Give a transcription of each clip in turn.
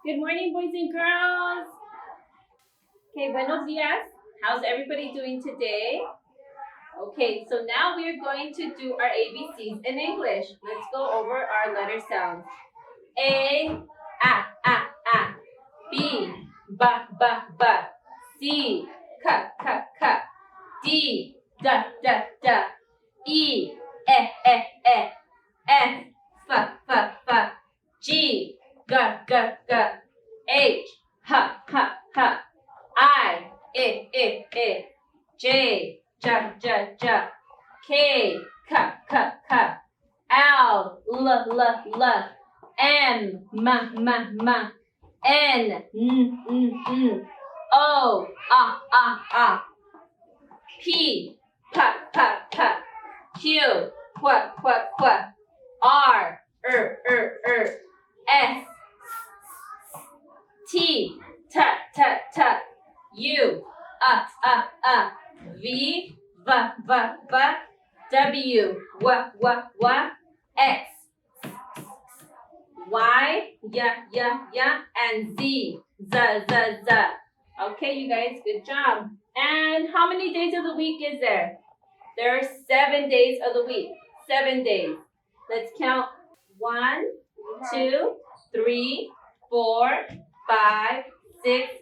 Good morning, boys and girls. Okay, buenos dias. How's everybody doing today? Okay, so now we are going to do our ABCs in English. Let's go over our letter sounds. A, A. B, B. C, K. D, D. E, E. F, F. G, G. H, H. I, J, K, L, L. M, N, O, P, Q, R, S, T, U, V, W, X, Y, and Z. Okay, you guys, good job. And how many days of the week is there? There are 7 days of the week. 7 days. Let's count. 1, 2, 3, 4, 5, 6,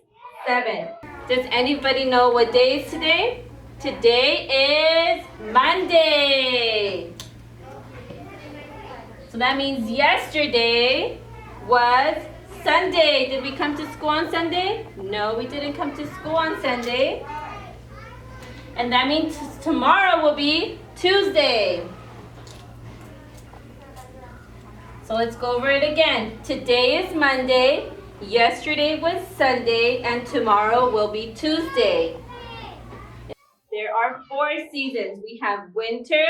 7. Does anybody know what day is today? Today is Monday. So that means yesterday was Sunday. Did we come to school on Sunday? No, we didn't come to school on Sunday. And that means tomorrow will be Tuesday. So let's go over it again. Today is Monday, yesterday was Sunday, and tomorrow will be Tuesday. There are 4 seasons. We have winter,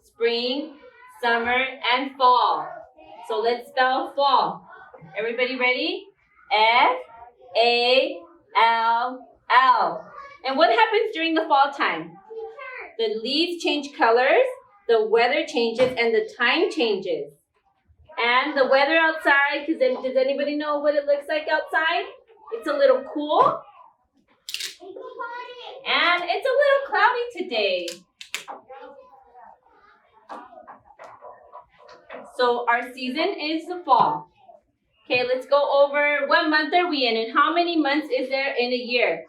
spring, summer, and fall. So let's spell fall. Everybody ready? F-A-L-L. And what happens during the fall time? The leaves change colors, the weather changes, and the time changes. And the weather outside, does anybody know what it looks like outside? It's a little cool. And it's a little cloudy today. So our season is the fall. Okay, let's go over what month are we in and how many months is there in a year?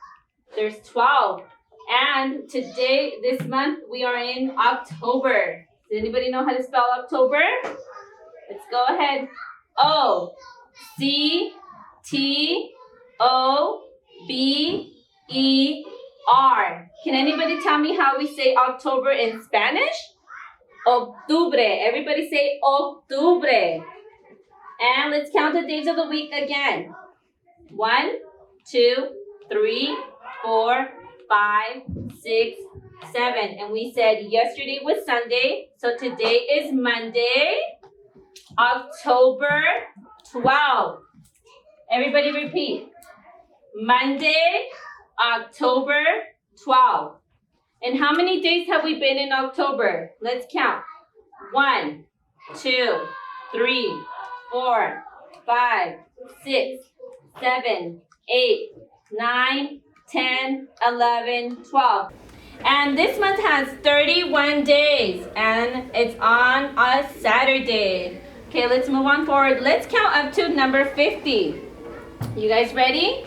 There's 12. And today, this month, we are in October. Does anybody know how to spell October? Let's go ahead. O-C-T-O-B-E-R. Can anybody tell me how we say October in Spanish? Octubre. Everybody say Octubre. And let's count the days of the week again. 1, 2, 3, 4, 5, 6, 7. And we said yesterday was Sunday. So today is Monday, October 12th. Everybody repeat. Monday, October 12th. And how many days have we been in October? Let's count. 1, 2, 3, 4, 5, 6, 7, 8, 9, 10, 11, 12. And this month has 31 days, and it's on a Saturday. Okay, let's move on forward. Let's count up to number 50. You guys ready?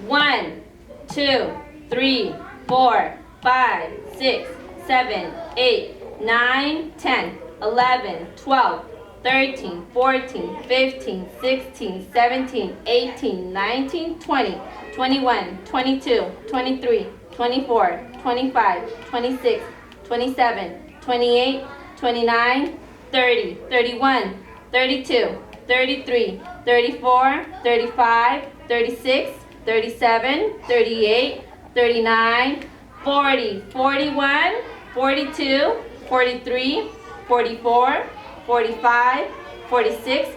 1, 2, 3, 4, 5, 6, 7, 8, 9, 10, 11, 12, 13, 14, 15, 16, 17, 18, 19, 20, 21, 22, 23, 24, 25, 26, 27, 28, 29, 30, 31, 32, 33, 34, 35, 36, 37, 38, 39, 40, 41, 42, 43, 44, 45, 46,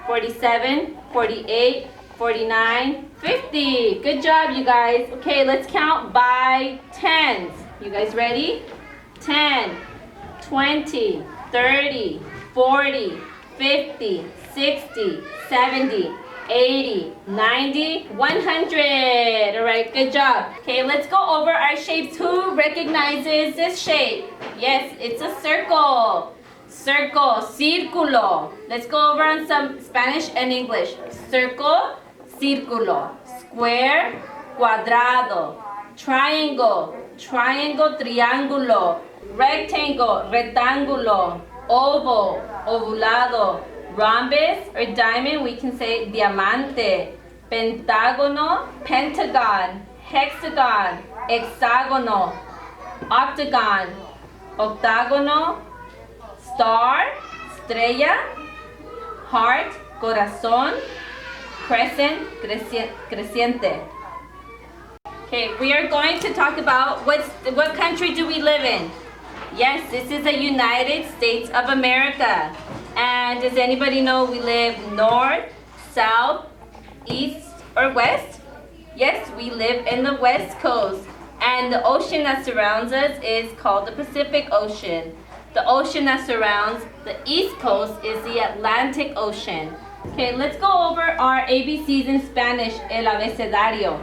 47, 48, 49, 50. Good job, you guys. Okay, let's count by tens. You guys ready? 10, 20, 30, 40, 50, 60, 70, 80, 90, 100. All right, good job. Okay, let's go over our shapes. Who recognizes this shape? Yes, it's a circle. Circle, círculo. Let's go over on some Spanish and English. Circle, círculo. Square, cuadrado. Triangle, triangle, triángulo. Rectangle, rectángulo. Oval, ovulado. Rhombus or diamond, we can say diamante. Pentágono, pentagon. Hexagon, hexágono. Octagon, octágono. Star, estrella. Heart, corazón. Crescent, creciente. Okay, we are going to talk about what country do we live in? Yes, this is the United States of America. And does anybody know we live north, south, east, or west? Yes, we live in the West Coast. And the ocean that surrounds us is called the Pacific Ocean. The ocean that surrounds the East Coast is the Atlantic Ocean. Okay, let's go over our ABCs in Spanish, el abecedario.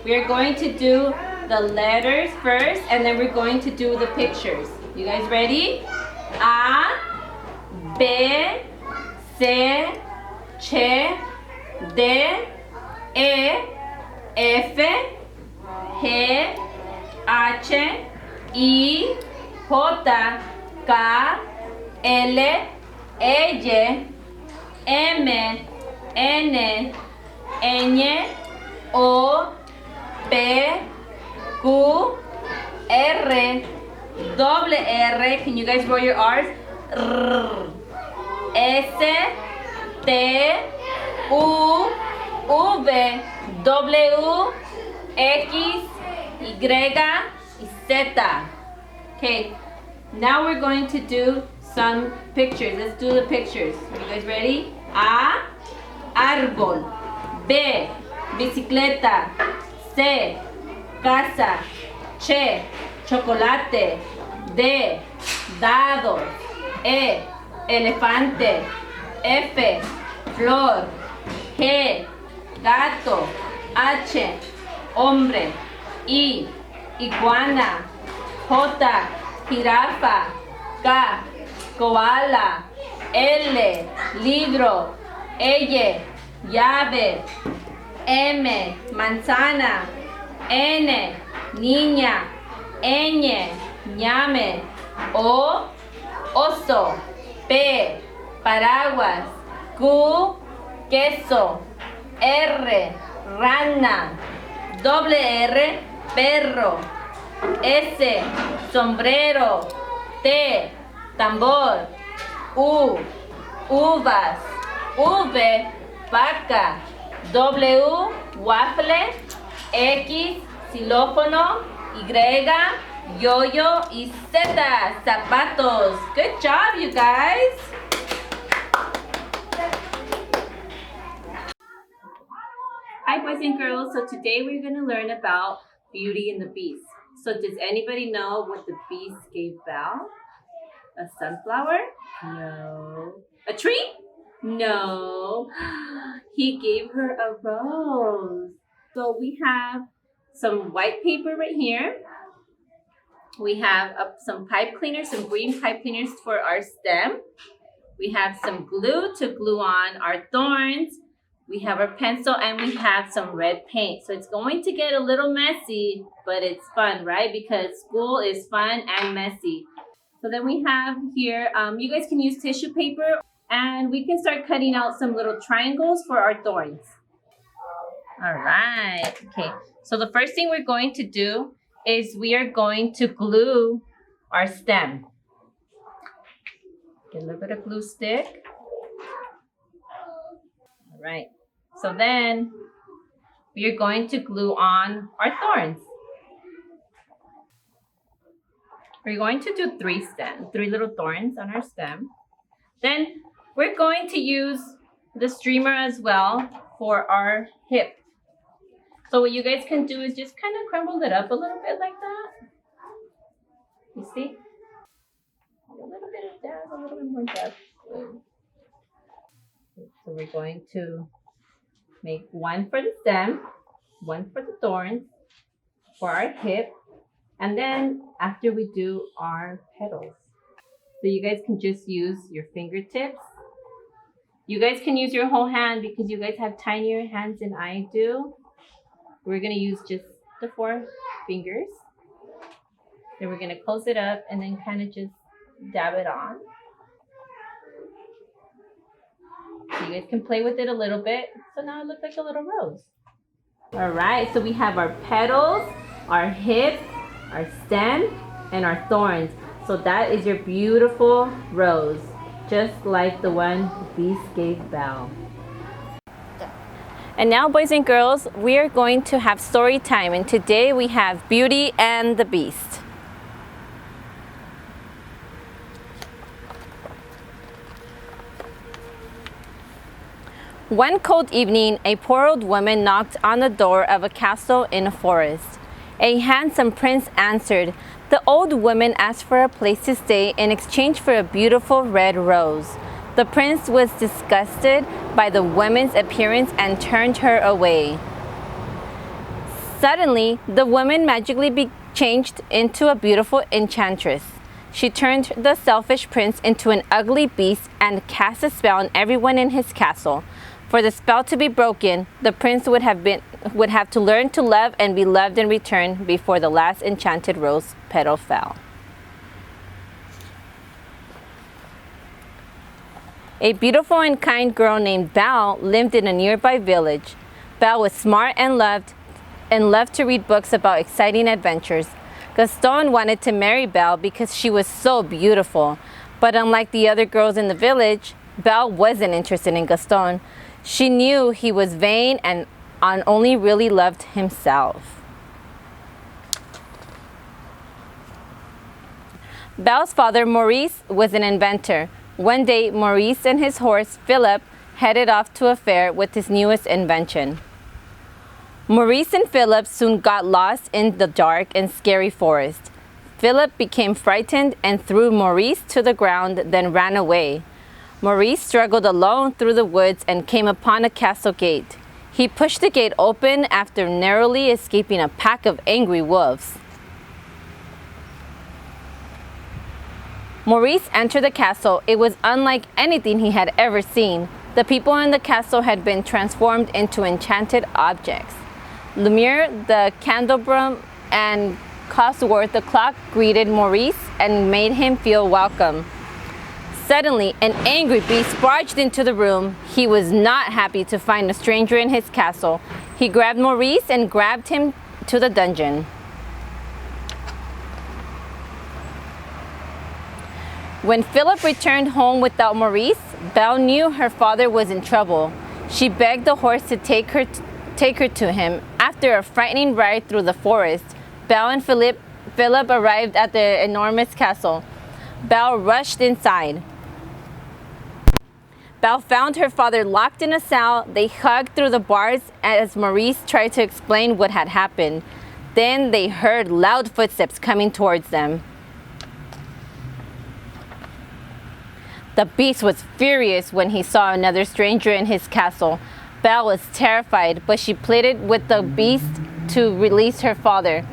We are going to do the letters first, and then we're going to do the pictures. You guys ready? A, B, C, Ch, D, E, F, G, H, I, J, K, L, Y, M, N, Ñ, O, P, Q, R, double R. Can you guys roll your R's? R, S, T, U, V, W, X, Y, y Z. Okay, now we're going to do some pictures. Let's do the pictures. Are you guys ready? A, árbol. B, bicicleta. C, casa. Ch, chocolate. D, dado. E, elefante. F, flor. G, gato. H, hombre. I, iguana. J, jirafa. K, koala. L, libro. L, llave. M, manzana. N, niña. Ñ, ñame. O, oso. P, paraguas. Q, queso. R, rana. Doble R, perro. S, sombrero. T, tambor. U, uvas. V, vaca. W, waffle. X, xilófono. Y, yo-yo. Y Z, zapatos. Good job, you guys. Hi, boys and girls. So today we're going to learn about Beauty and the Beast. So does anybody know what the Beast gave Belle? A sunflower? No. A tree? No. He gave her a rose. So we have some white paper right here. We have some pipe cleaners, some green pipe cleaners for our stem. We have some glue to glue on our thorns. We have our pencil and we have some red paint. So it's going to get a little messy, but it's fun, right? Because school is fun and messy. So then we have here, you guys can use tissue paper and we can start cutting out some little triangles for our thorns. All right, okay. So the first thing we're going to do is we are going to glue our stem. Get a little bit of glue stick. All right. So then we are going to glue on our thorns. We're going to do three little thorns on our stem. Then we're going to use the streamer as well for our hip. So what you guys can do is just kind of crumble it up a little bit like that. You see? A little bit of dab, a little bit more dab. So we're going to make one for the stem, one for the thorns, for our hip, and then after we do our petals. So you guys can just use your fingertips. You guys can use your whole hand because you guys have tinier hands than I do. We're gonna use just the 4 fingers. Then we're gonna close it up and then kind of just dab it on. So you guys can play with it a little bit. So now it looks like a little rose. All right, so we have our petals, our hip, our stem, and our thorns. So that is your beautiful rose, just like the one Beast gave Belle. And now, boys and girls, we are going to have story time. And today we have Beauty and the Beast. One cold evening, a poor old woman knocked on the door of a castle in a forest. A handsome prince answered. The old woman asked for a place to stay in exchange for a beautiful red rose. The prince was disgusted by the woman's appearance and turned her away. Suddenly, the woman magically changed into a beautiful enchantress. She turned the selfish prince into an ugly beast and cast a spell on everyone in his castle. For the spell to be broken, the prince would have to learn to love and be loved in return before the last enchanted rose petal fell. A beautiful and kind girl named Belle lived in a nearby village. Belle was smart and loved to read books about exciting adventures. Gaston wanted to marry Belle because she was so beautiful. But unlike the other girls in the village, Belle wasn't interested in Gaston. She knew he was vain and only really loved himself. Belle's father, Maurice, was an inventor. One day, Maurice and his horse, Philip, headed off to a fair with his newest invention. Maurice and Philip soon got lost in the dark and scary forest. Philip became frightened and threw Maurice to the ground, then ran away. Maurice struggled alone through the woods and came upon a castle gate. He pushed the gate open after narrowly escaping a pack of angry wolves. Maurice entered the castle. It was unlike anything he had ever seen. The people in the castle had been transformed into enchanted objects. Lumiere, the candelabrum, and Cosworth, the clock, greeted Maurice and made him feel welcome. Suddenly, an angry beast barged into the room. He was not happy to find a stranger in his castle. He grabbed Maurice and dragged him to the dungeon. When Philip returned home without Maurice, Belle knew her father was in trouble. She begged the horse to take her to him. After a frightening ride through the forest, Belle and Philip arrived at the enormous castle. Belle rushed inside. Belle found her father locked in a cell. They hugged through the bars as Maurice tried to explain what had happened. Then they heard loud footsteps coming towards them. The beast was furious when he saw another stranger in his castle. Belle was terrified, but she pleaded with the beast to release her father.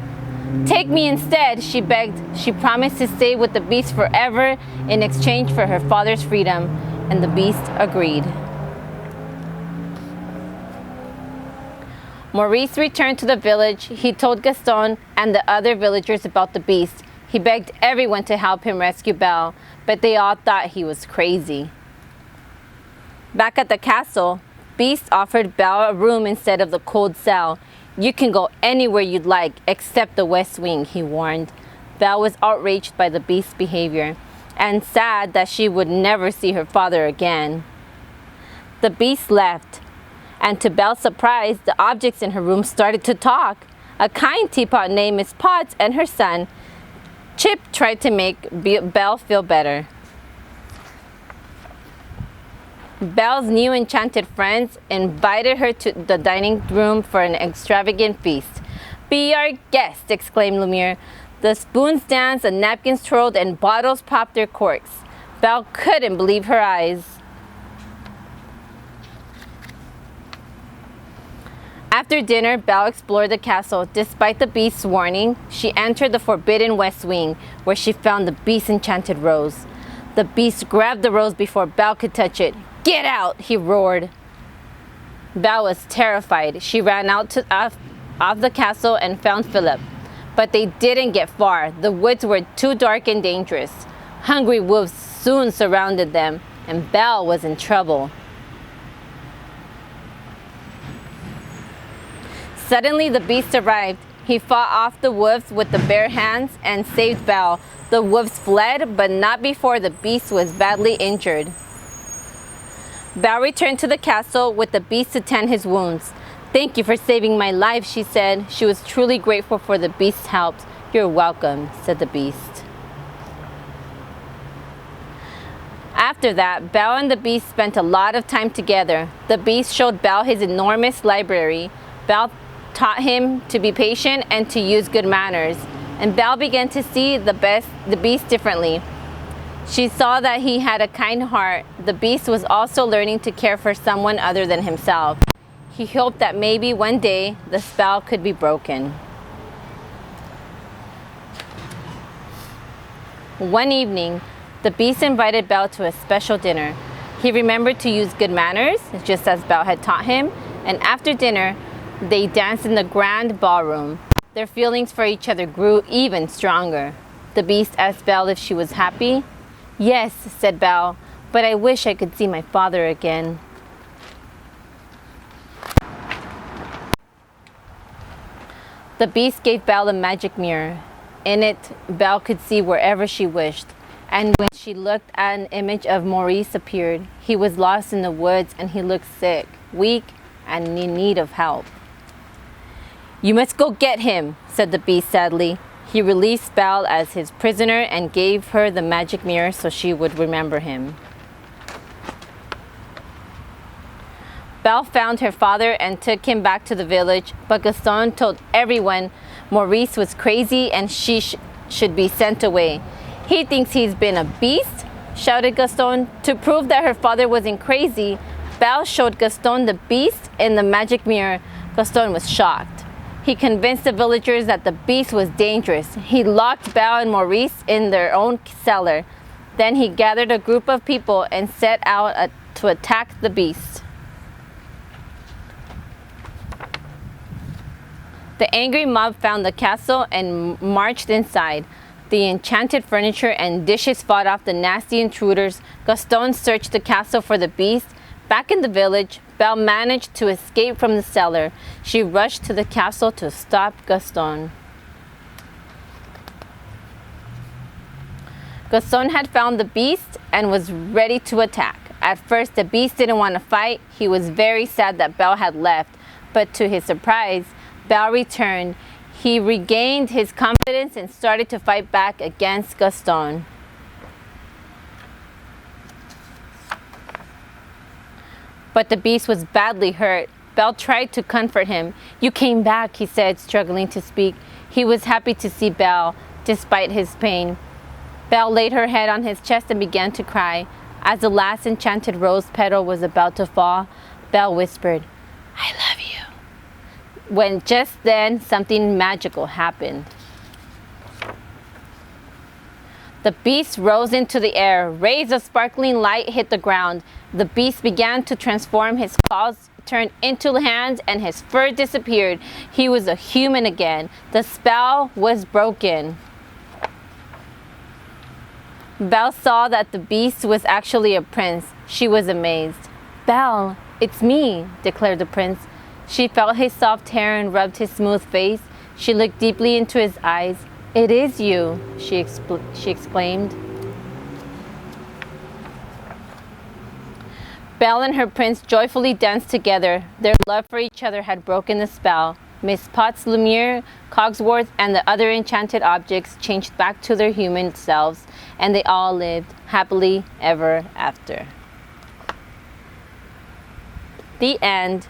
"Take me instead," she begged. She promised to stay with the beast forever in exchange for her father's freedom, and the beast agreed. Maurice returned to the village. He told Gaston and the other villagers about the beast. He begged everyone to help him rescue Belle, but they all thought he was crazy. Back at the castle, Beast offered Belle a room instead of the cold cell. "You can go anywhere you'd like, except the West Wing," he warned. Belle was outraged by the beast's behavior and sad that she would never see her father again. The beast left, and to Belle's surprise, the objects in her room started to talk. A kind teapot named Miss Potts and her son, Chip, tried to make Belle feel better. Belle's new enchanted friends invited her to the dining room for an extravagant feast. "Be our guest," exclaimed Lumiere. The spoons danced, the napkins twirled, and bottles popped their corks. Belle couldn't believe her eyes. After dinner, Belle explored the castle. Despite the beast's warning, she entered the forbidden west wing, where she found the beast's enchanted rose. The beast grabbed the rose before Belle could touch it. "Get out!" he roared. Belle was terrified. She ran out of the castle and found Philip. But they didn't get far. The woods were too dark and dangerous. Hungry wolves soon surrounded them, and Belle was in trouble. Suddenly, the beast arrived. He fought off the wolves with the bare hands and saved Belle. The wolves fled, but not before the beast was badly injured. Belle returned to the castle with the beast to tend his wounds. "Thank you for saving my life," she said. She was truly grateful for the beast's help. "You're welcome," said the beast. After that, Belle and the beast spent a lot of time together. The beast showed Belle his enormous library. Belle taught him to be patient and to use good manners. And Belle began to see the beast differently. She saw that he had a kind heart. The beast was also learning to care for someone other than himself. He hoped that maybe one day the spell could be broken. One evening, the beast invited Belle to a special dinner. He remembered to use good manners, just as Belle had taught him, and after dinner, they danced in the grand ballroom. Their feelings for each other grew even stronger. The beast asked Belle if she was happy. "Yes," said Belle, "but I wish I could see my father again." The beast gave Belle a magic mirror. In it, Belle could see wherever she wished. And when she looked at an image of Maurice appeared, he was lost in the woods and he looked sick, weak, and in need of help. "You must go get him," said the beast sadly. He released Belle as his prisoner and gave her the magic mirror so she would remember him. Belle found her father and took him back to the village, but Gaston told everyone Maurice was crazy and she should be sent away. "He thinks he's been a beast?" shouted Gaston. To prove that her father wasn't crazy, Belle showed Gaston the beast in the magic mirror. Gaston was shocked. He convinced the villagers that the beast was dangerous. He locked Belle and Maurice in their own cellar. Then he gathered a group of people and set out to attack the beast. The angry mob found the castle and marched inside. The enchanted furniture and dishes fought off the nasty intruders. Gaston searched the castle for the beast. Back in the village, Belle managed to escape from the cellar. She rushed to the castle to stop Gaston. Gaston had found the beast and was ready to attack. At first, the beast didn't want to fight. He was very sad that Belle had left. But to his surprise, Belle returned. He regained his confidence and started to fight back against Gaston. But the beast was badly hurt. Belle tried to comfort him. "You came back," he said, struggling to speak. He was happy to see Belle, despite his pain. Belle laid her head on his chest and began to cry. As the last enchanted rose petal was about to fall, Belle whispered, "I love you." When just then, something magical happened. The beast rose into the air. Rays of sparkling light hit the ground. The beast began to transform. His claws turned into hands and his fur disappeared. He was a human again. The spell was broken. Belle saw that the beast was actually a prince. She was amazed. "Belle, it's me," declared the prince. She felt his soft hair and rubbed his smooth face. She looked deeply into his eyes. "It is you," she exclaimed. Belle and her prince joyfully danced together. Their love for each other had broken the spell. Miss Potts, Lumiere, Cogsworth, and the other enchanted objects changed back to their human selves, and they all lived happily ever after. The end.